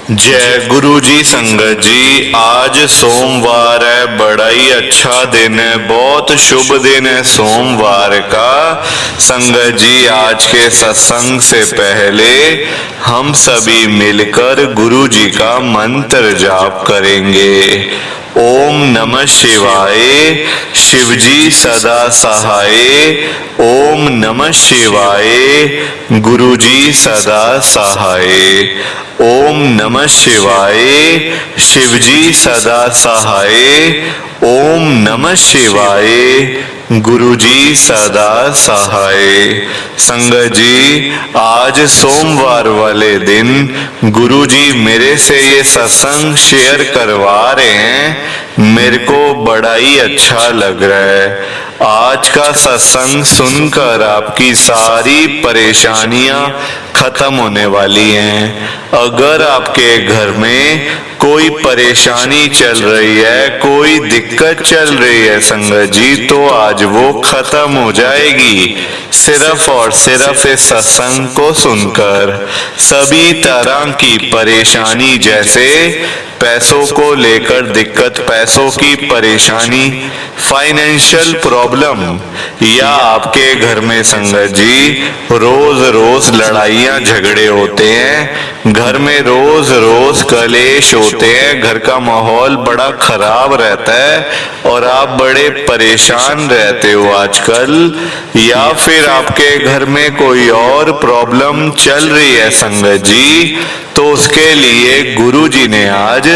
जय गुरु जी। संगत जी, आज सोमवार है, बड़ा ही अच्छा दिन है, बहुत शुभ दिन है सोमवार का। संगत जी, आज के सत्संग से पहले हम सभी मिलकर गुरु जी का मंत्र जाप करेंगे। ओम नमः शिवाय, शिवजी सदा सहाय। ओम नमः शिवाय, गुरुजी सदा सहाय। ओम नमः शिवाय, शिवजी सदा सहाय। ओम नमः शिवाय, गुरुजी सदा सहाय। संगत जी, आज सोमवार वाले दिन गुरुजी मेरे से ये सत्संग शेयर करवा रहे हैं, मेरे को बड़ा ही अच्छा लग रहा है। आज का सत्संग सुनकर आपकी सारी परेशानियां खत्म होने वाली हैं। अगर आपके घर में कोई परेशानी चल रही है, कोई दिक्कत चल रही है संगत जी, तो आज वो खत्म हो जाएगी सिर्फ और सिर्फ इस सत्संग को सुनकर। सभी तरह की परेशानी, जैसे पैसों को लेकर दिक्कत, पैसों की परेशानी, फाइनेंशियल प्रॉब्लम, या आपके घर में संगत जी रोज रोज लड़ाइयां झगड़े होते हैं, घर में रोज रोज कलेश होते हैं, घर का माहौल बड़ा खराब रहता है और आप बड़े परेशान रहते हो आजकल, या फिर आपके घर में कोई और प्रॉब्लम चल रही है संगत जी, तो उसके लिए गुरु जी ने आज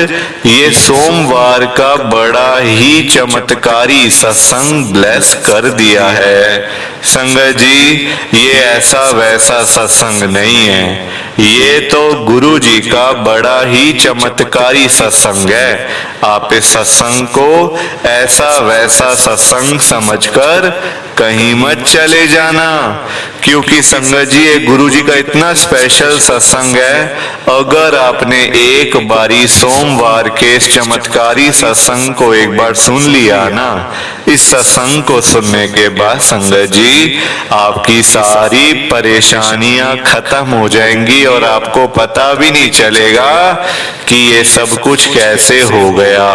ये सोमवार का बड़ा ही चमत्कारी सत्संग ब्लेस कर दिया है। संगत जी, ये ऐसा वैसा सत्संग नहीं है, ये तो गुरु जी का बड़ा ही चमत्कारी सत्संग है। आप इस सत्संग को ऐसा वैसा सत्संग समझकर कहीं मत चले जाना, क्योंकि संगत जी ये गुरु जी का इतना स्पेशल सत्संग है। अगर आपने एक बारी सोमवार के इस चमत्कारी सत्संग को एक बार सुन लिया ना, इस सत्संग को सुनने के बाद संगत जी आपकी सारी परेशानियां खत्म हो जाएंगी और आपको पता भी नहीं चलेगा कि ये सब कुछ कैसे हो गया।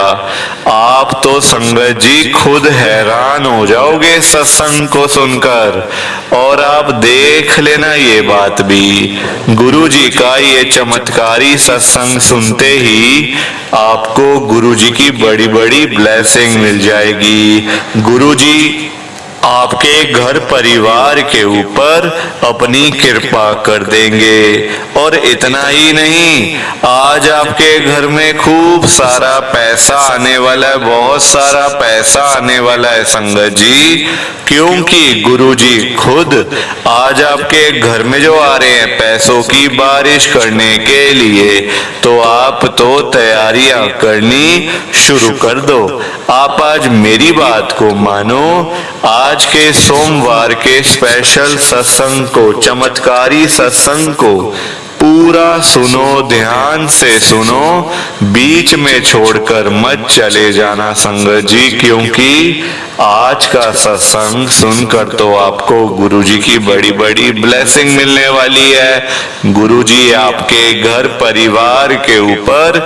आप तो संगत जी खुद हैरान हो जाओगे सत्संग को सुनकर, और आप देख लेना ये बात भी, गुरु जी का ये चमत्कारी सत्संग सुनते ही आपको गुरु जी की बड़ी बड़ी ब्लेसिंग मिल जाएगी। गुरु जी आपके घर परिवार के ऊपर अपनी कृपा कर देंगे, और इतना ही नहीं, आज आपके घर में खूब सारा पैसा आने वाला है, बहुत सारा पैसा आने वाला है संगत जी, क्योंकि गुरु जी खुद आज आपके घर में जो आ रहे हैं पैसों की बारिश करने के लिए, तो आप तो तैयारियां करनी शुरू कर दो। आप आज मेरी बात को मानो, आज के सोमवार के स्पेशल सत्संग को, चमत्कारी सत्संग को पूरा सुनो, ध्यान से सुनो, बीच में छोड़कर मत चले जाना संगत जी, क्योंकि आज का सत्संग सुनकर तो आपको गुरुजी की बड़ी बड़ी ब्लेसिंग मिलने वाली है। गुरुजी आपके घर परिवार के ऊपर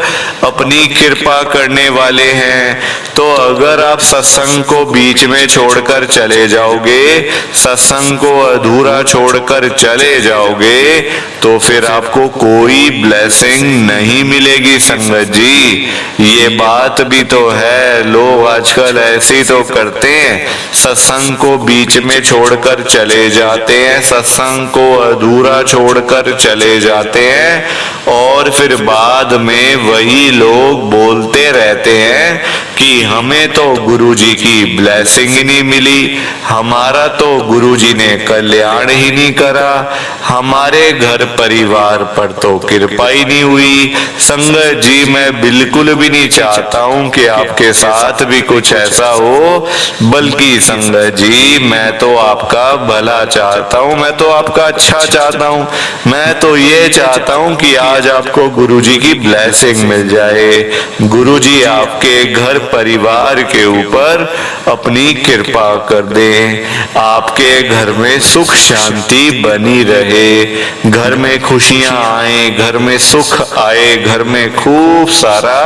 अपनी कृपा करने वाले हैं। तो अगर आप सत्संग को बीच में छोड़कर चले जाओगे, सत्संग को अधूरा छोड़कर चले जाओगे, तो फिर आपको कोई ब्लेसिंग नहीं मिलेगी संगत जी। ये बात भी तो है, लोग आजकल ऐसे तो करते हैं, सत्संग को बीच में छोड़कर चले जाते हैं, सत्संग को अधूरा छोड़कर चले जाते हैं, और फिर बाद में वही लोग बोलते रहते हैं कि हमें तो गुरुजी की ब्लेसिंग ही नहीं मिली, हमारा तो गुरुजी ने कल्याण ही नहीं करा, हमारे घर परिवार पर तो कृपा ही नहीं हुई। संगत जी, मैं बिल्कुल भी नहीं चाहता हूं कि आपके साथ भी कुछ ऐसा हो, बल्कि संगत जी मैं तो आपका भला चाहता हूं, मैं तो आपका अच्छा चाहता हूं, मैं तो ये चाहता हूं कि आज आपको गुरुजी की ब्लेसिंग मिल जाए। गुरुजी आपके घर परिवार के ऊपर अपनी कृपा कर दे। आपके घर में सुख शांति बनी रहे, घर में खुशियां आए, घर में सुख आए, घर में खूब सारा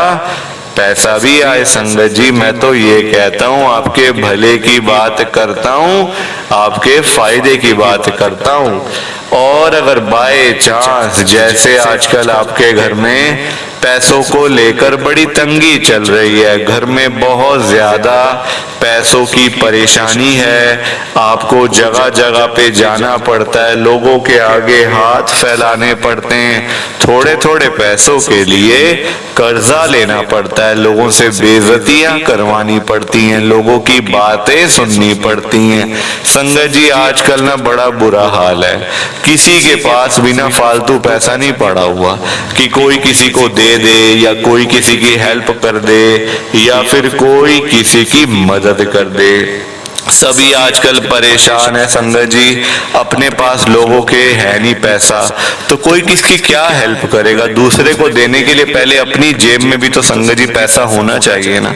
पैसा भी आए। संगत जी, मैं तो ये कहता हूँ, आपके भले की बात करता हूँ, आपके फायदे की बात करता हूँ। और अगर बाय चांस जैसे आजकल आपके घर में पैसों को लेकर बड़ी तंगी चल रही है, घर में बहुत ज्यादा पैसों की परेशानी है, आपको जगह जगह पे जाना पड़ता है, लोगों के आगे हाथ फैलाने पड़ते हैं, थोड़े थोड़े पैसों के लिए कर्जा लेना पड़ता है, लोगों से बेइज्जतियां करवानी पड़ती हैं, लोगों की बातें सुननी पड़ती हैं। संगत जी, आजकल ना बड़ा बुरा हाल है, किसी के पास बिना फालतू पैसा नहीं पड़ा हुआ कि कोई किसी को दे या कोई किसी की हेल्प कर दे या फिर कोई किसी की मदद कर दे। सभी आजकल परेशान है संगत जी, अपने पास लोगों के है नहीं पैसा, तो कोई किसकी क्या हेल्प करेगा। दूसरे को देने के लिए पहले अपनी जेब में भी तो संगत जी पैसा होना चाहिए ना।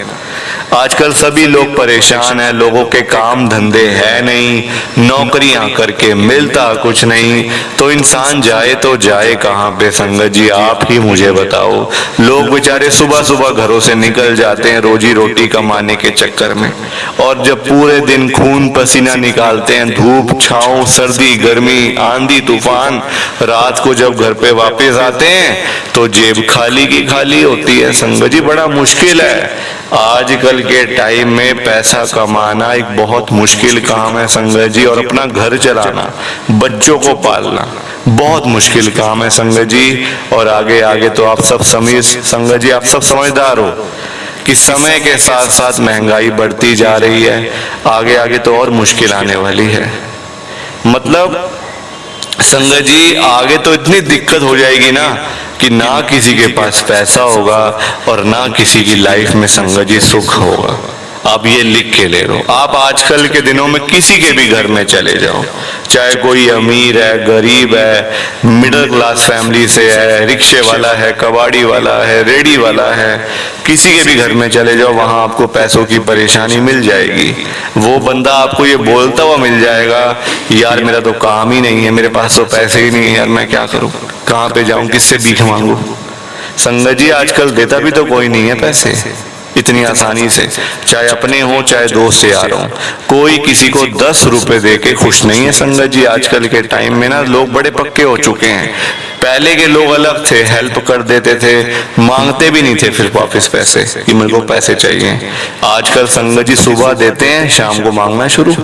आजकल सभी लोग परेशान हैं, लोगों के काम धंधे है नहीं, नौकरियां करके मिलता कुछ नहीं, तो इंसान जाए तो जाए कहाँ पे संगत जी, आप ही मुझे बताओ। लोग बेचारे सुबह सुबह घरों से निकल जाते हैं रोजी रोटी कमाने के चक्कर में, और जब पूरे दिन खून पसीना निकालते हैं, धूप छांव सर्दी गर्मी आंधी तूफान, रात को जब घर पे वापस आते हैं तो जेब खाली की खाली होती है। संगत जी, बड़ा मुश्किल है आजकल के टाइम में पैसा कमाना, एक बहुत मुश्किल काम है संगत जी, और अपना घर चलाना, बच्चों को पालना बहुत मुश्किल काम है संगत जी। और आगे आगे तो आप सब संगत जी, आप सब समझदार हो कि समय के साथ साथ महंगाई बढ़ती जा रही है, आगे आगे तो और मुश्किल आने वाली है। मतलब संगत जी, आगे तो इतनी दिक्कत हो जाएगी ना कि ना किसी के पास पैसा होगा और ना किसी की लाइफ में संगत जी सुख होगा। आप ये लिख के ले लो, आप आजकल के दिनों में किसी के भी घर में चले जाओ, चाहे कोई अमीर है गरीब है, मिडिल क्लास फैमिली से है, रिक्शे वाला है, कबाड़ी वाला है, रेडी वाला है, किसी के भी घर में चले जाओ, वहां आपको पैसों की परेशानी मिल जाएगी। वो बंदा आपको ये बोलता हुआ मिल जाएगा, यार मेरा तो काम ही नहीं है, मेरे पास तो पैसे ही नहीं है, यार मैं क्या करूं, कहाँ पे जाऊं, किससे भीख मांगू। संगत जी, आजकल देता भी तो कोई नहीं है पैसे इतनी आसानी से, चाहे अपने हो चाहे दोस्त यार हो, कोई किसी को 10 रुपए दे के खुश नहीं है संगत जी। आजकल के टाइम में ना लोग बड़े पक्के हो चुके हैं, पहले के लोग अलग थे, हेल्प कर देते थे, मांगते भी नहीं थे फिर वापस पैसे कि मेरे को पैसे चाहिए। आजकल संगत जी सुबह देते हैं, शाम को मांगना शुरू,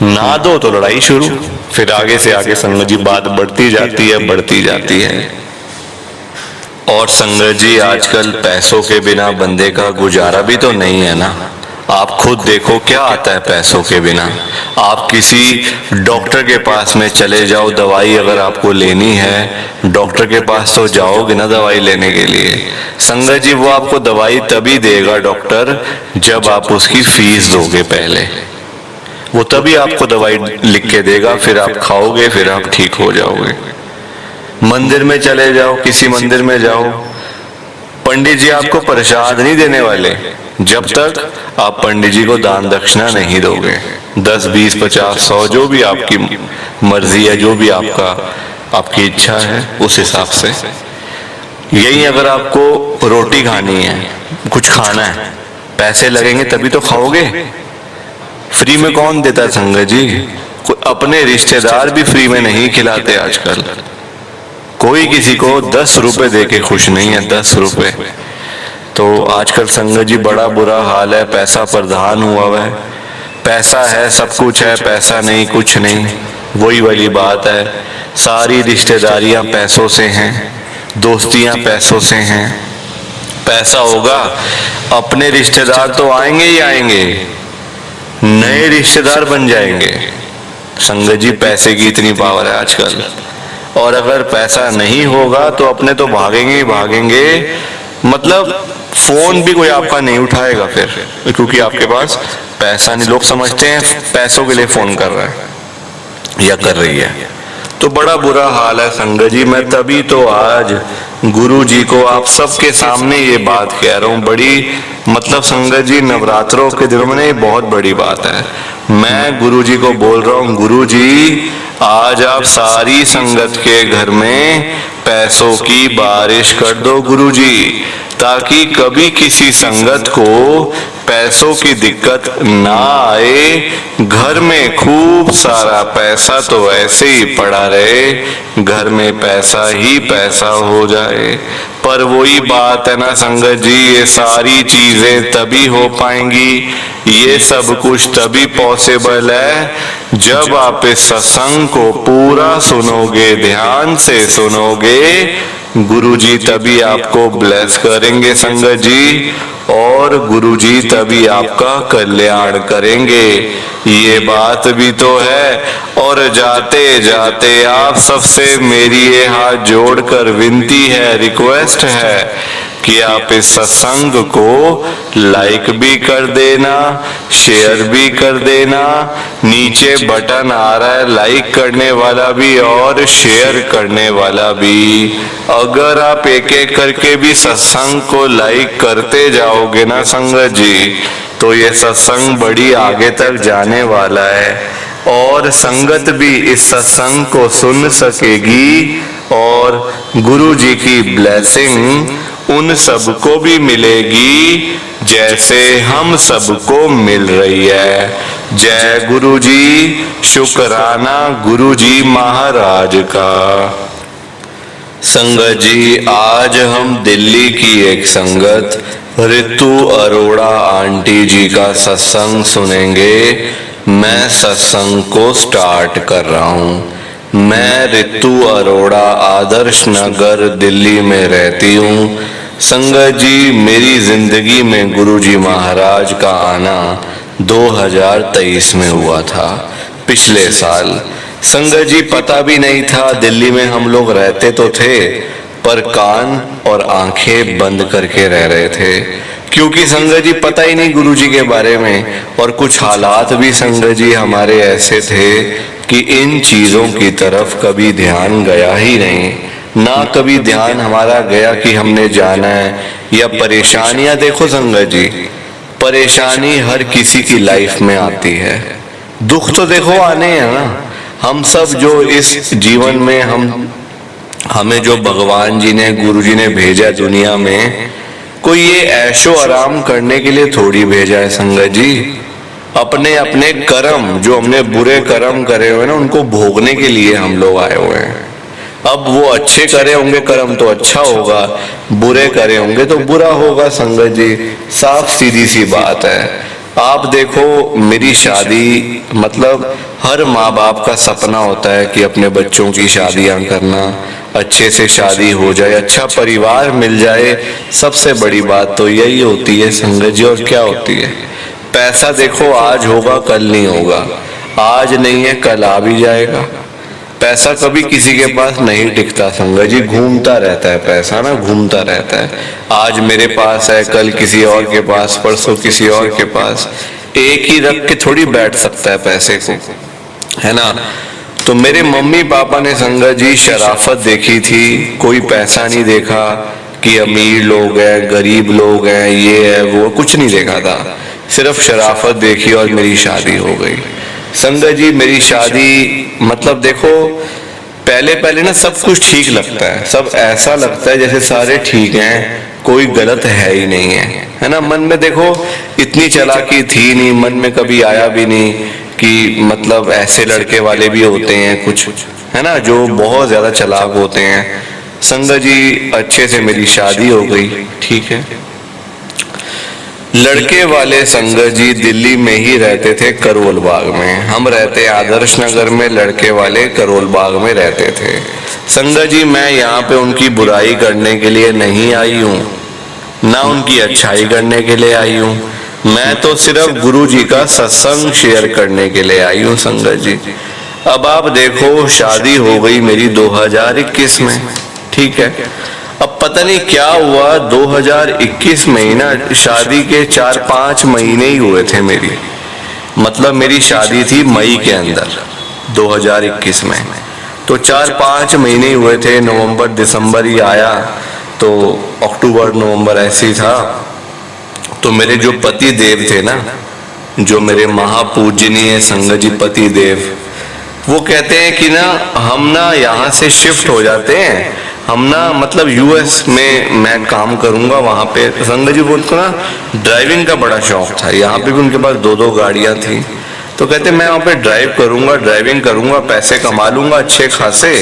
ना दो तो लड़ाई शुरू, फिर आगे से आगे संगत जी बात बढ़ती जाती है बढ़ती जाती है। और संगत जी, आजकल पैसों के बिना बंदे का गुजारा भी तो नहीं है ना। आप खुद देखो क्या आता है पैसों के बिना। आप किसी डॉक्टर के पास में चले जाओ, दवाई अगर आपको लेनी है, डॉक्टर के पास तो जाओगे ना दवाई लेने के लिए। संगत जी, वो आपको दवाई तभी देगा डॉक्टर जब आप उसकी फीस दोगे पहले, वो तभी आपको दवाई लिख के देगा, फिर आप खाओगे, फिर आप ठीक हो जाओगे। मंदिर में चले जाओ, किसी मंदिर में जाओ, पंडित जी आपको प्रसाद नहीं देने वाले जब तक आप पंडित जी को दान दक्षिणा नहीं दोगे। 10, 20, 50, 100 जो भी आपकी मर्जी है, जो भी आपकी इच्छा है उस हिसाब से। यही अगर आपको रोटी खानी है, कुछ खाना है, पैसे लगेंगे तभी तो खाओगे। फ्री में कौन देता है संगत जी? अपने रिश्तेदार भी फ्री में नहीं खिलाते आजकल। कोई किसी को 10 रुपए दे के खुश नहीं है, 10 रुपए। तो आजकल संगत जी बड़ा बुरा हाल है, पैसा प्रधान हुआ है। पैसा है सब कुछ है, पैसा नहीं कुछ नहीं, वही वाली बात है। सारी रिश्तेदारियां पैसों से हैं, दोस्तियां पैसों से हैं। पैसा होगा अपने रिश्तेदार तो आएंगे ही आएंगे, नए रिश्तेदार बन जाएंगे। संगत जी, पैसे की इतनी पावर है आजकल। और अगर पैसा नहीं होगा तो अपने तो भागेंगे ही भागेंगे, मतलब फोन भी कोई आपका नहीं उठाएगा फिर, क्योंकि आपके पास पैसा नहीं। लोग समझते हैं पैसों के लिए फोन कर रहा है या कर रही है, तो बड़ा बुरा हाल है संगत जी। मैं तभी तो आज गुरु जी को आप सबके सामने ये बात कह रहा हूँ। बड़ी मतलब संगत जी, नवरात्रों के दिनों में ये बहुत बड़ी बात है। मैं गुरु जी को बोल रहा हूँ, गुरु जी आज आप सारी संगत के घर में पैसों की बारिश कर दो गुरु जी, ताकि कभी किसी संगत को पैसों की दिक्कत ना आए। घर में खूब सारा पैसा तो ऐसे ही पड़ा रहे, घर में पैसा ही पैसा हो जाए। पर वही बात है ना संगत जी, ये सारी चीजें तभी हो पाएंगी, ये सब कुछ तभी पॉसिबल है जब आप इस सत्संग को पूरा सुनोगे, ध्यान से सुनोगे। गुरुजी तभी आपको ब्लेस करेंगे संगत जी, और गुरुजी तभी आपका कल्याण करेंगे। ये बात भी तो है। और जाते जाते आप सबसे मेरी ये हाथ जोड़कर विनती है, रिक्वेस्ट है कि आप इस सत्संग को लाइक भी कर देना, शेयर भी कर देना। नीचे बटन आ रहा है लाइक करने वाला भी और शेयर करने वाला भी। अगर आप एक एक करके भी सत्संग को लाइक करते जाओगे ना संगत जी, तो ये सत्संग बड़ी आगे तक जाने वाला है और संगत भी इस सत्संग को सुन सकेगी और गुरु जी की ब्लेसिंग उन सबको भी मिलेगी जैसे हम सबको मिल रही है। जय गुरु जी, शुक्राना गुरु जी महाराज का। संगत जी, आज हम दिल्ली की एक संगत ऋतु अरोड़ा आंटी जी का सत्संग सुनेंगे। मैं सत्संग को स्टार्ट कर रहा हूँ। मैं ऋतु अरोड़ा आदर्श नगर दिल्ली में रहती हूँ। संगत जी, मेरी जिंदगी में गुरुजी महाराज का आना 2023 में हुआ था, पिछले साल। संगत जी, पता भी नहीं था, दिल्ली में हम लोग रहते तो थे पर कान और आंखें बंद करके रह रहे थे, क्योंकि संगत जी पता ही नहीं गुरुजी के बारे में। और कुछ हालात भी संगत जी हमारे ऐसे थे कि इन चीजों की तरफ कभी ध्यान गया ही नहीं, ना कभी ध्यान हमारा गया कि हमने जाना है। या परेशानियां देखो संगत जी, परेशानी हर किसी की लाइफ में आती है, दुख तो देखो आने हैं ना। हम सब जो इस जीवन में हमें जो भगवान जी ने, गुरु जी ने भेजा दुनिया में, कोई ये ऐशो आराम करने के लिए थोड़ी भेजा है संगत जी। अपने अपने कर्म, जो हमने बुरे कर्म करे हुए ना, उनको भोगने के लिए हम लोग आए हुए हैं। अब वो अच्छे करे होंगे कर्म तो अच्छा होगा, बुरे करे होंगे तो बुरा होगा संगत जी, साफ सीधी सी बात है। आप देखो, मेरी शादी, मतलब हर माँ बाप का सपना होता है कि अपने बच्चों की शादियां करना, अच्छे से शादी हो जाए, अच्छा परिवार मिल जाए। सबसे बड़ी बात तो यही होती है संगत जी। और क्या होती है? पैसा देखो, आज होगा कल नहीं होगा, आज नहीं है कल आ भी जाएगा। पैसा कभी किसी के पास नहीं टिकता संगत जी, घूमता रहता है पैसा ना, घूमता रहता है। आज मेरे पास है, कल किसी और के पास, परसों किसी और के पास। एक ही रख के थोड़ी बैठ सकता है पैसे को, है ना। तो मेरे मम्मी पापा ने संगत जी शराफत देखी थी, कोई पैसा नहीं देखा कि अमीर लोग हैं, गरीब लोग हैं, ये है वो, कुछ नहीं देखा था। सिर्फ शराफत देखी और मेरी शादी हो गई। संगत जी, मेरी शादी, मतलब देखो, पहले पहले ना सब कुछ ठीक लगता है, सब ऐसा लगता है जैसे सारे ठीक हैं, कोई गलत है ही नहीं है ना। मन में देखो इतनी चालाकी थी नहीं, मन में कभी आया भी नहीं कि मतलब ऐसे लड़के वाले भी होते हैं कुछ, है ना, जो बहुत ज्यादा चालाक होते हैं। संगत जी, अच्छे से मेरी शादी हो गई, ठीक है। लड़के वाले संगत जी दिल्ली में ही रहते थे, करोल बाग में। हम रहते आदर्श नगर में, लड़के वाले करोल बाग में रहते थे। संगत जी, मैं यहाँ पे उनकी बुराई करने के लिए नहीं आई हूँ, ना उनकी अच्छाई करने के लिए आई हूँ। मैं तो सिर्फ गुरु जी का सत्संग शेयर करने के लिए आई हूँ संगत जी। अब आप देखो, शादी हो गई मेरी 2021 में, ठीक है। अब पता नहीं क्या हुआ, 2021 में ही ना, शादी के 4-5 महीने ही हुए थे मेरी, मतलब मेरी शादी थी मई के अंदर 2021 में। तो 4-5 महीने ही हुए थे, नवंबर दिसंबर ही आया, तो अक्टूबर नवंबर ऐसे ही था। तो मेरे जो पति देव थे ना, जो मेरे महापूजनीय संगत जी पति देव, वो कहते हैं कि ना हम ना यहाँ से शिफ्ट हो जाते हैं, हम ना मतलब यूएस में मैं काम करूंगा वहां पे। संगत जी बोलते ना ड्राइविंग का बड़ा शौक था, यहाँ पे भी उनके पास 2-2 गाड़ियां थी। तो कहते मैं वहाँ पे ड्राइविंग करूंगा, पैसे कमा लूंगा अच्छे खासे।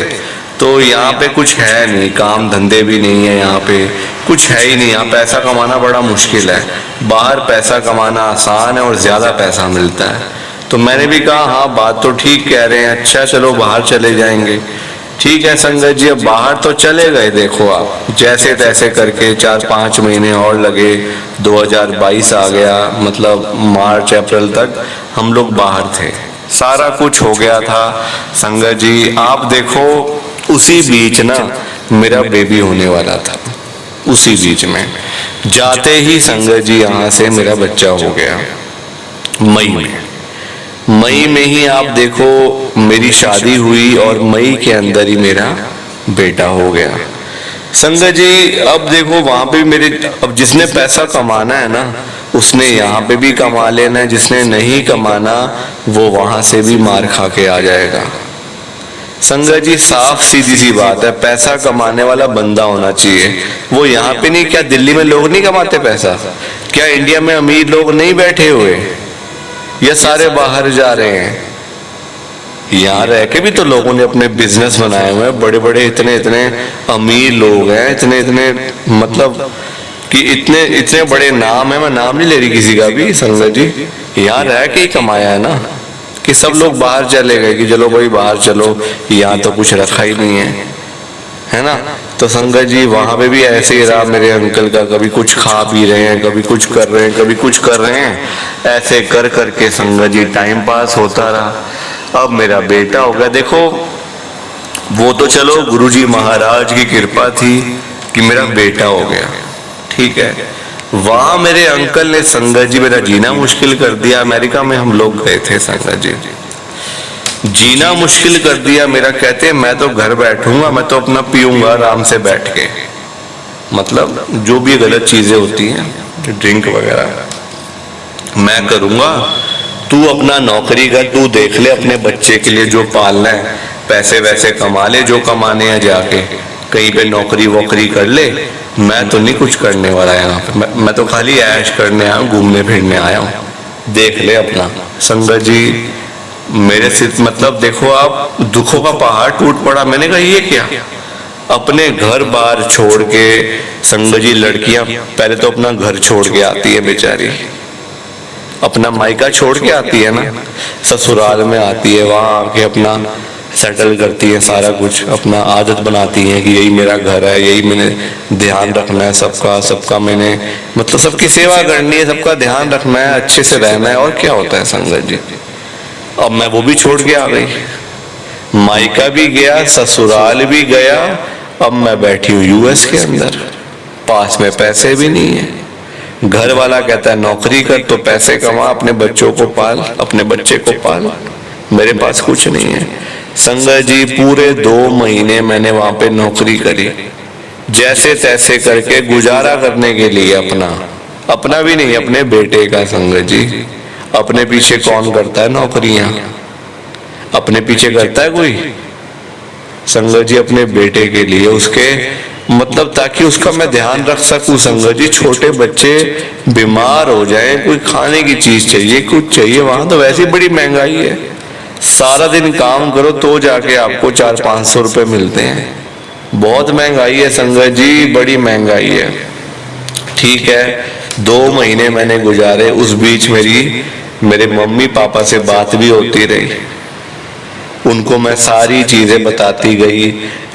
तो यहाँ पे कुछ है नहीं, काम धंधे भी नहीं है, यहाँ पे कुछ है ही नहीं, यहाँ पैसा कमाना बड़ा मुश्किल है। बाहर पैसा कमाना आसान है और ज्यादा पैसा मिलता है। तो मैंने भी कहा हाँ बात तो ठीक कह रहे हैं, अच्छा चलो बाहर चले जाएंगे। ठीक है संगत जी, अब बाहर तो चले गए। देखो आप जैसे तैसे करके 4-5 महीने और लगे, 2022 आ गया, मतलब मार्च अप्रैल तक हम लोग बाहर थे, सारा कुछ हो गया था। संगत जी आप देखो उसी बीच ना मेरा बेबी होने वाला था, उसी बीच में जाते ही संगत जी यहाँ से मेरा बच्चा हो गया। मई में ही आप देखो मेरी शादी हुई और मई के अंदर ही मेरा बेटा हो गया। संगत जी अब देखो वहां पे मेरे, अब जिसने पैसा कमाना है ना उसने यहाँ पे भी कमा लेना है, जिसने नहीं कमाना वो वहां से भी मार खा के आ जाएगा। संगत जी साफ सीधी सी बात है, पैसा कमाने वाला बंदा होना चाहिए। वो यहाँ पे नहीं, क्या दिल्ली में लोग नहीं कमाते पैसा? क्या इंडिया में अमीर लोग नहीं बैठे हुए? ये सारे बाहर जा रहे हैं। यहाँ रह के भी तो लोगों ने अपने बिजनेस बनाए हुए हैं, बड़े बड़े इतने इतने अमीर लोग हैं, इतने इतने मतलब कि इतने इतने बड़े नाम है, मैं नाम नहीं ले रही किसी का भी। संगत जी यहाँ रह के ही कमाया है ना, कि सब लोग बाहर चले गए कि चलो भाई बाहर चलो, यहाँ तो कुछ रखा ही नहीं है ना। तो संगत जी वहां पे भी ऐसे ही रहा मेरे अंकल का, कभी कुछ खा पी रहे हैं, कभी कुछ कर रहे हैं, कभी कुछ कर रहे हैं, ऐसे कर करके संगत जी टाइम पास होता रहा। अब मेरा बेटा हो गया। देखो वो तो चलो गुरुजी महाराज की कृपा थी कि मेरा बेटा हो गया, ठीक है। वहां मेरे अंकल ने संगत जी मेरा जीना मुश्किल कर दिया। अमेरिका में हम लोग गए थे संगत जी, जीना मुश्किल कर दिया मेरा। कहते मैं तो घर बैठूंगा, मैं तो अपना पीऊंगा आराम से बैठ के, मतलब जो भी गलत चीजें होती हैं ड्रिंक वगैरह मैं करूंगा, तू अपना नौकरी कर, तू देख ले अपने बच्चे के लिए जो पालना है, पैसे वैसे कमा ले, जो कमाने हैं जाके कहीं पे नौकरी वोकरी कर ले, मैं तो नहीं कुछ करने वाला यहाँ पे, मैं तो खाली ऐश करने आया हूँ, घूमने फिरने आया हूँ, देख ले अपना। संगत जी मेरे से मतलब देखो आप, दुखों का पहाड़ टूट पड़ा। मैंने कहा ये क्या, अपने घर बार छोड़ के। संगत जी लड़कियां पहले तो अपना घर छोड़ के आती है बेचारी, अपना मायका छोड़ के आती है ना, ससुराल में आती है, वहां आके अपना सेटल करती है, सारा कुछ अपना आदत बनाती है कि यही मेरा घर है, यही मैंने ध्यान रखना है सबका, सबका मैंने मतलब सबकी सेवा करनी है, सबका ध्यान रखना है, अच्छे से रहना है। और क्या होता है संगत जी, अब मैं वो भी छोड़ के आ गई, मायका भी गया, ससुराल भी गया, अब मैं बैठी हूँ यूएस के अंदर, पास में पैसे भी नहीं है। घर वाला कहता है नौकरी कर तो पैसे कमा, अपने बच्चों को पाल, अपने बच्चे को पाल, मेरे पास कुछ नहीं है। संगत जी पूरे 2 महीने मैंने वहां पे नौकरी करी, जैसे तैसे करके गुजारा करने के लिए, अपना भी नहीं, अपने बेटे का। संगत जी अपने पीछे कौन करता है नौकरियां, अपने पीछे करता है कोई? संगत जी अपने बेटे के लिए, उसके मतलब ताकि उसका मैं ध्यान रख सकूं। संगत जी छोटे बच्चे बीमार हो जाएं, कोई खाने की चीज चाहिए, कुछ चाहिए, वहां तो वैसे ही बड़ी महंगाई है, सारा दिन काम करो तो जाके आपको 400-500 रुपए मिलते हैं, बहुत महंगाई है संगत जी, बड़ी महंगाई है। ठीक है 2 महीने मैंने गुजारे, उस बीच मेरे मम्मी पापा से बात भी होती रही, उनको मैं सारी चीजें बताती गई,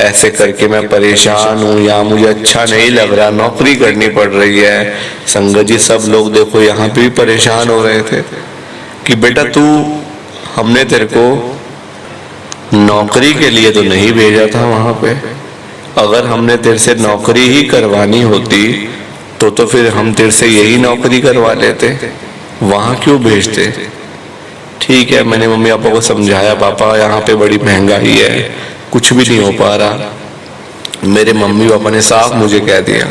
ऐसे करके मैं परेशान हूँ, यहाँ मुझे अच्छा नहीं लग रहा, नौकरी करनी पड़ रही है। संगत जी सब लोग देखो यहाँ पे भी परेशान हो रहे थे कि बेटा तू, हमने तेरे को नौकरी के लिए तो नहीं भेजा था वहां पे, अगर हमने तेरे से नौकरी ही करवानी होती तो फिर हम तेरे से यही नौकरी करवा लेते, वहां क्यों भेजते। ठीक है मैंने मम्मी पापा को समझाया, पापा यहाँ पे बड़ी महंगाई है, कुछ भी नहीं हो पा रहा। मेरे मम्मी पापा ने साफ मुझे कह दिया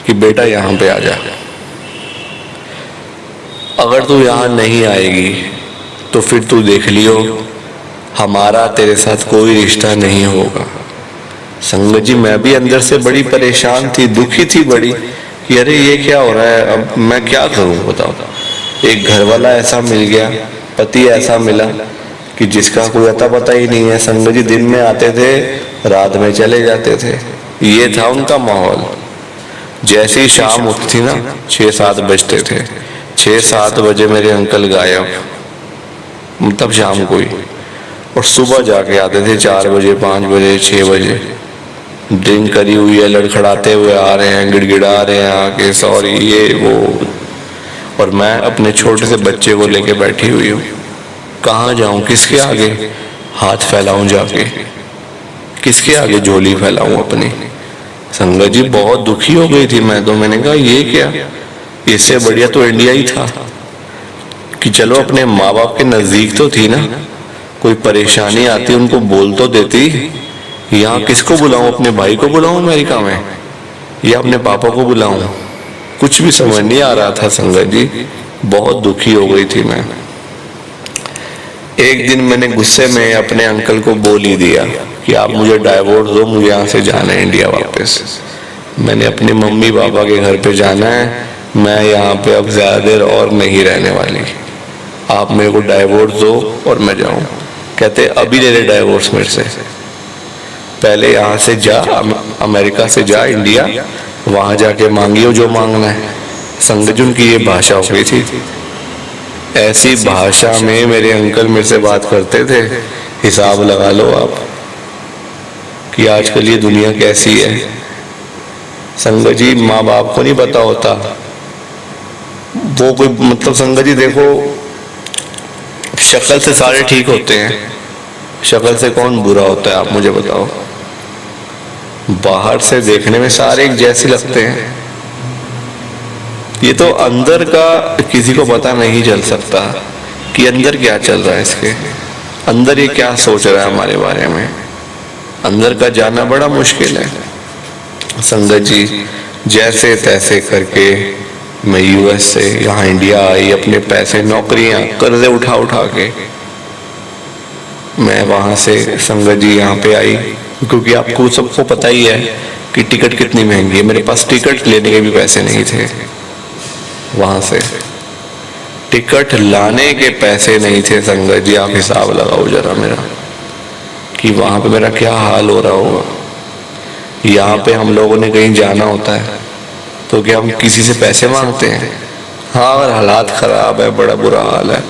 कि बेटा यहाँ पे आ जा, अगर तू यहाँ नहीं आएगी तो फिर तू देख लियो, हमारा तेरे साथ कोई रिश्ता नहीं होगा। संगत जी, मैं भी अंदर से बड़ी परेशान थी, दुखी थी बड़ी कि अरे ये क्या हो रहा है, अब मैं क्या करूं बताओ। एक घर वाला ऐसा मिल गया, पति ऐसा मिला कि जिसका कोई अता पता ही नहीं है। संगत जी, दिन में आते थे, रात में चले जाते थे, ये था उनका माहौल। जैसे ही शाम होती थी ना, 6-7 बजते थे, 6-7 बजे मेरे अंकल गायब, मतलब शाम को ही, और सुबह जाके आते थे 4 बजे, 5 बजे, 6 बजे। ड्रिंक करी हुई है, लड़खड़ाते हुए आ रहे हैं, गिड़गिड़ा रहे हैं आके, सॉरी ये वो, और मैं अपने छोटे से बच्चे को लेके बैठी हुई हूँ। कहाँ जाऊं, किसके आगे हाथ फैलाऊं जाके, किसके आगे झोली फैलाऊं अपनी। संगत जी, बहुत दुखी हो गई थी मैं तो। मैंने कहा ये क्या, इससे बढ़िया तो इंडिया ही था कि चलो अपने माँ बाप के नजदीक तो थी ना, कोई परेशानी आती उनको बोल तो देती। यहाँ किसको बुलाऊं, अपने भाई को बुलाऊं अमेरिका में या अपने पापा को बुलाऊं, कुछ भी समझ नहीं आ रहा था। संगत जी, बहुत दुखी हो गई थी मैं। एक दिन मैंने गुस्से में अपने अंकल को बोल ही दिया कि आप मुझे डाइवोर्स दो, मुझे यहाँ से जाना है इंडिया वापस। मैंने अपने मम्मी पापा के घर पे जाना है, मैं यहाँ पे अब ज्यादा देर और नहीं रहने वाली, आप मेरे को डाइवोर्स दो और मैं जाऊं। कहते अभी ले ले डाइवोर्स मेरे से, पहले यहाँ से जा, अमेरिका से जा इंडिया, वहां जाके मांगियो जो मांगना है। संगत, उनकी ये भाषा हो गई थी। ऐसी भाषा में मेरे अंकल मेरे से बात करते थे, हिसाब लगा लो आप कि आजकल ये दुनिया कैसी है। संगत जी, माँ बाप को नहीं पता होता वो कोई, मतलब संगत जी देखो, शक्ल से सारे ठीक होते हैं, शक्ल से कौन बुरा होता है आप मुझे बताओ। बाहर से देखने में सारे एक जैसे लगते हैं, ये तो अंदर का किसी को पता नहीं चल सकता कि अंदर क्या चल रहा है, इसके अंदर ये क्या सोच रहा है हमारे बारे में। अंदर का जानना बड़ा मुश्किल है। संगत जी, जैसे तैसे करके मैं यूएस से यहाँ इंडिया आई, अपने पैसे, नौकरियां, कर्जे उठा उठा के मैं वहां से संगत जी यहाँ पे आई, क्योंकि आपको सबको पता ही है कि टिकट कितनी महंगी है। मेरे पास टिकट लेने के भी पैसे नहीं थे, वहां से टिकट लाने के पैसे नहीं थे। संगत जी, आप हिसाब लगाओ जरा मेरा कि वहां पे मेरा क्या हाल हो रहा होगा। यहाँ पे हम लोगों ने कहीं जाना होता है तो क्या हम किसी से पैसे मांगते हैं? हाँ, अगर हालात खराब है, बड़ा बुरा हाल है,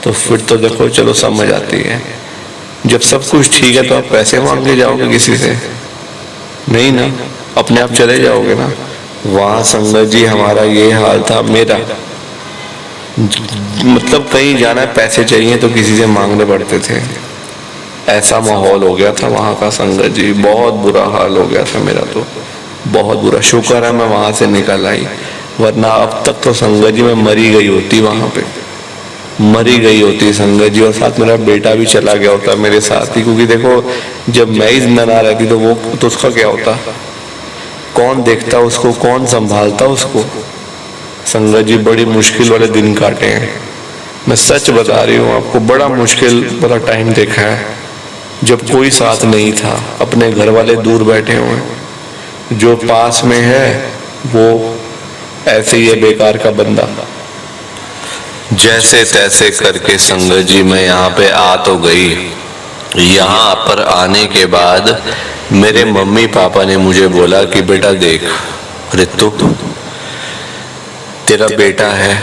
तो फिर तो देखो चलो समझ आती है। जब सब कुछ ठीक है तो आप पैसे मांग के जाओगे किसी से? नहीं ना, अपने आप चले जाओगे ना। वहां संगत जी हमारा ये हाल था मेरा, मतलब कहीं जाना है, पैसे चाहिए तो किसी से मांगने पड़ते थे। ऐसा माहौल हो गया था वहां का। संगत जी, बहुत बुरा हाल हो गया था मेरा तो, बहुत बुरा। शुक्र है मैं वहां से निकल आई, वरना अब तक तो संगत जी मैं मरी गई होती, वहां पे मरी गई होती संगत जी। और साथ मेरा बेटा भी चला गया होता मेरे साथ ही, क्योंकि देखो जब मैं ही जिंदा ना रहती तो वो तो उसका क्या होता, कौन देखता उसको, कौन संभालता उसको। संगत जी, बड़ी मुश्किल वाले दिन काटे हैं, मैं सच बता रही हूँ आपको। बड़ा मुश्किल वाला टाइम देखा है, जब कोई साथ नहीं था, अपने घर वाले दूर बैठे हुए, जो पास में है वो ऐसे ही है, बेकार का बंदा। जैसे तैसे करके संगत जी मैं यहाँ पे आ तो गई। यहाँ पर आने के बाद मेरे मम्मी पापा ने मुझे बोला कि बेटा देख रितु, तेरा बेटा है,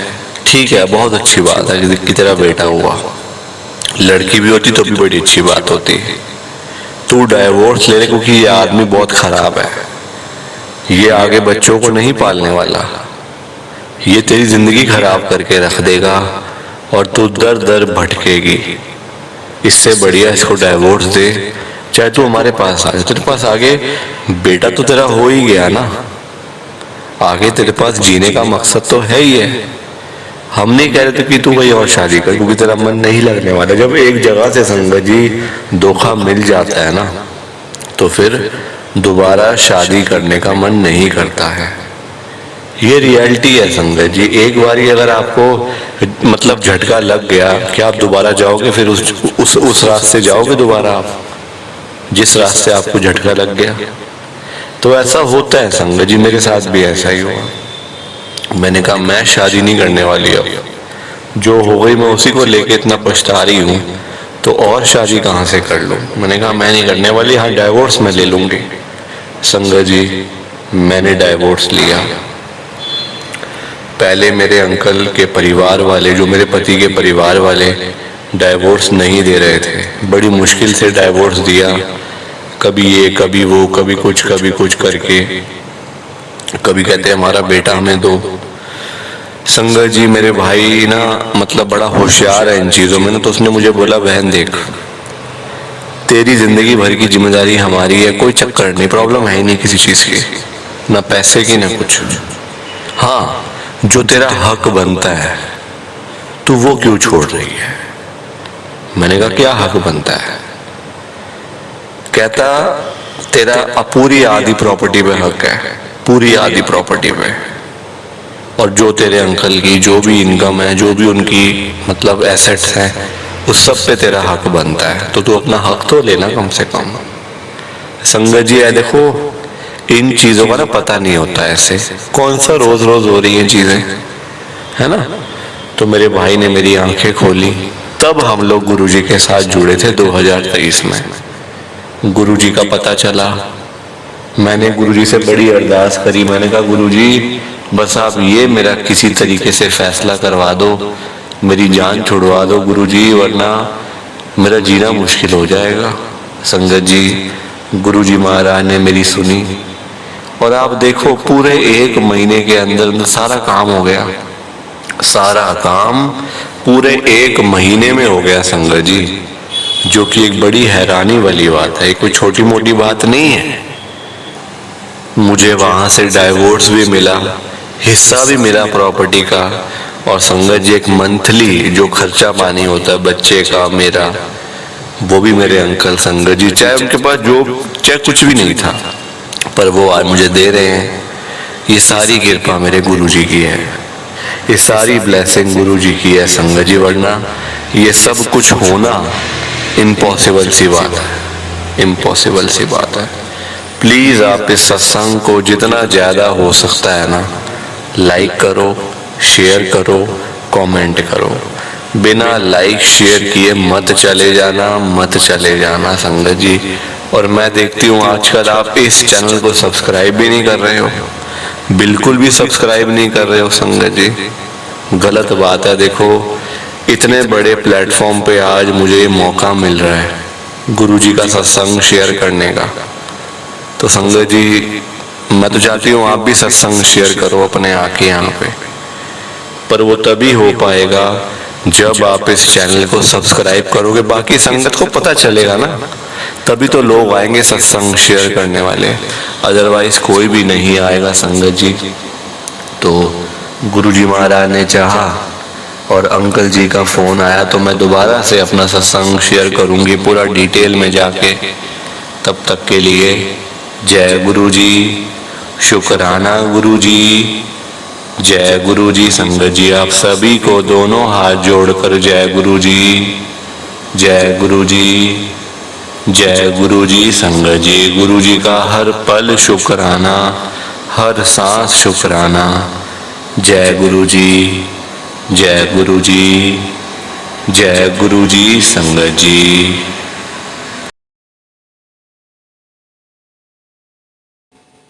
ठीक है, बहुत अच्छी बात है कि तेरा बेटा हुआ, लड़की भी होती तो भी बड़ी अच्छी बात होती। तू डाइवोर्स ले ले, क्योंकि ये आदमी बहुत खराब है, ये आगे बच्चों को नहीं पालने वाला, ये तेरी जिंदगी खराब करके रख देगा और तू दर दर भटकेगी। इससे बढ़िया इसको डाइवोर्स दे, चाहे तू हमारे पास आ जाए। तेरे पास आगे बेटा तो तेरा हो ही गया ना, आगे तेरे पास जीने का मकसद तो है ही है, हम नहीं कह रहे थे कि तू कोई और शादी कर, क्योंकि तेरा मन नहीं लगने वाला। जब एक जगह से संगत जी धोखा मिल जाता है ना, तो फिर दोबारा शादी करने का मन नहीं करता है। ये रियलिटी है संगत जी। एक बार ही अगर आपको मतलब झटका लग गया, क्या आप दोबारा जाओगे फिर उस रास्ते जाओगे दोबारा आप, जिस रास्ते आपको झटका लग गया? तो ऐसा होता है संगत जी, मेरे साथ भी ऐसा ही हुआ। मैंने कहा मैं शादी नहीं करने वाली, अब जो हो गई मैं उसी को लेके इतना पछता रही हूँ, तो और शादी कहाँ से कर लूँ। मैंने कहा मैं नहीं करने वाली, हाँ डाइवोर्स मैं ले लूँगी। संगत जी मैंने डाइवोर्स लिया। पहले मेरे अंकल के परिवार वाले, जो मेरे पति के परिवार वाले, डाइवोर्स नहीं दे रहे थे। बड़ी मुश्किल से डाइवोर्स दिया, कभी ये कभी वो, कभी कुछ करके, कभी कहते हमारा बेटा हमें दो। संगत जी मेरे भाई ना मतलब बड़ा होशियार है इन चीज़ों में ना, तो उसने मुझे बोला बहन देख, तेरी जिंदगी भर की जिम्मेदारी हमारी है, कोई चक्कर नहीं, प्रॉब्लम है ही नहीं किसी चीज़ की, ना पैसे की ना कुछ। हाँ जो तेरा हक बनता है तू वो क्यों छोड़ रही है? मैंने कहा क्या हक बनता है? कहता तेरा पूरी आधी प्रॉपर्टी पे हक है, पूरी आधी प्रॉपर्टी पे, और जो तेरे अंकल की जो भी इनकम है, जो भी उनकी मतलब एसेट्स हैं, उस सब पे तेरा हक बनता है, तो तू अपना हक तो लेना कम से कम। संगत जी है देखो, इन चीजों का ना पता नहीं होता, ऐसे कौन सा रोज रोज हो रही हैं चीजें, है ना। तो मेरे भाई ने मेरी आंखें खोली, तब हम लोग गुरुजी के साथ जुड़े थे 2023 में। गुरुजी का पता चला, मैंने गुरुजी से बड़ी अरदास करी। मैंने कहा गुरुजी बस आप ये मेरा किसी तरीके से फैसला करवा दो, मेरी जान छुड़वा दो गुरुजी, वरना मेरा जीना मुश्किल हो जाएगा। संगत जी गुरुजी महाराज ने मेरी सुनी, और आप देखो पूरे 1 महीने के अंदर सारा काम हो गया, सारा काम पूरे 1 महीने में हो गया संगत जी, जो कि एक बड़ी हैरानी वाली बात है, कोई छोटी मोटी बात नहीं है। मुझे वहां से डाइवोर्स भी मिला, हिस्सा भी मिला प्रॉपर्टी का, और संगत जी एक मंथली जो खर्चा पानी होता है बच्चे का मेरा, वो भी मेरे अंकल संगत जी, चाहे उनके पास जो चाहे कुछ भी नहीं था, पर वो आज मुझे दे रहे हैं। ये सारी कृपा मेरे गुरुजी की है, ये सारी ब्लेसिंग गुरुजी की है संगत जी, वरना ये सब कुछ होना इम्पॉसिबल सी बात है, इम्पॉसिबल सी बात है। प्लीज आप इस सत्संग को जितना ज्यादा हो सकता है ना लाइक करो, शेयर करो, कमेंट करो। बिना लाइक शेयर किए मत चले जाना, मत चले जाना संगत जी। और मैं देखती हूँ आजकल आप इस चैनल को सब्सक्राइब भी नहीं कर रहे हो, बिल्कुल भी सब्सक्राइब नहीं कर रहे हो संगत जी, गलत बात है। देखो इतने बड़े प्लेटफॉर्म पे आज मुझे मौका मिल रहा है गुरुजी का सत्संग शेयर करने का, तो संगत जी मैं तो चाहती हूँ आप भी सत्संग शेयर करो अपने आके यहाँ पे, पर वो तभी हो पाएगा जब आप इस चैनल को सब्सक्राइब करोगे, बाकी संगत को पता चलेगा ना, तभी तो लोग आएंगे सत्संग शेयर करने वाले, अदरवाइज कोई भी नहीं आएगा संगत जी। तो गुरुजी महाराज ने चाहा और अंकल जी का फोन आया, तो मैं दोबारा से अपना सत्संग शेयर करूंगी पूरा डिटेल में जाके। तब तक के लिए जय गुरुजी, शुक्राना गुरुजी, जय गुरुजी। संगत जी आप सभी को दोनों हाथ जोड़कर जय गुरुजी, जय गुरुजी, जय गुरुजी। संगत जी गुरुजी का हर पल शुक्राना, हर सांस शुक्राना। जय गुरुजी, जय गुरुजी, जय गुरुजी। संगत जी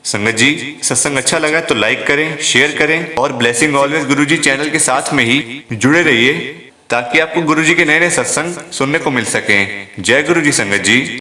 संगत जी सत्संग अच्छा लगा तो लाइक करें, शेयर करें, और ब्लेसिंग ऑलवेज गुरुजी चैनल के साथ में ही जुड़े रहिए, ताकि आपको गुरुजी के नए नए सत्संग सुनने को मिल सकें। जय गुरुजी संगत जी।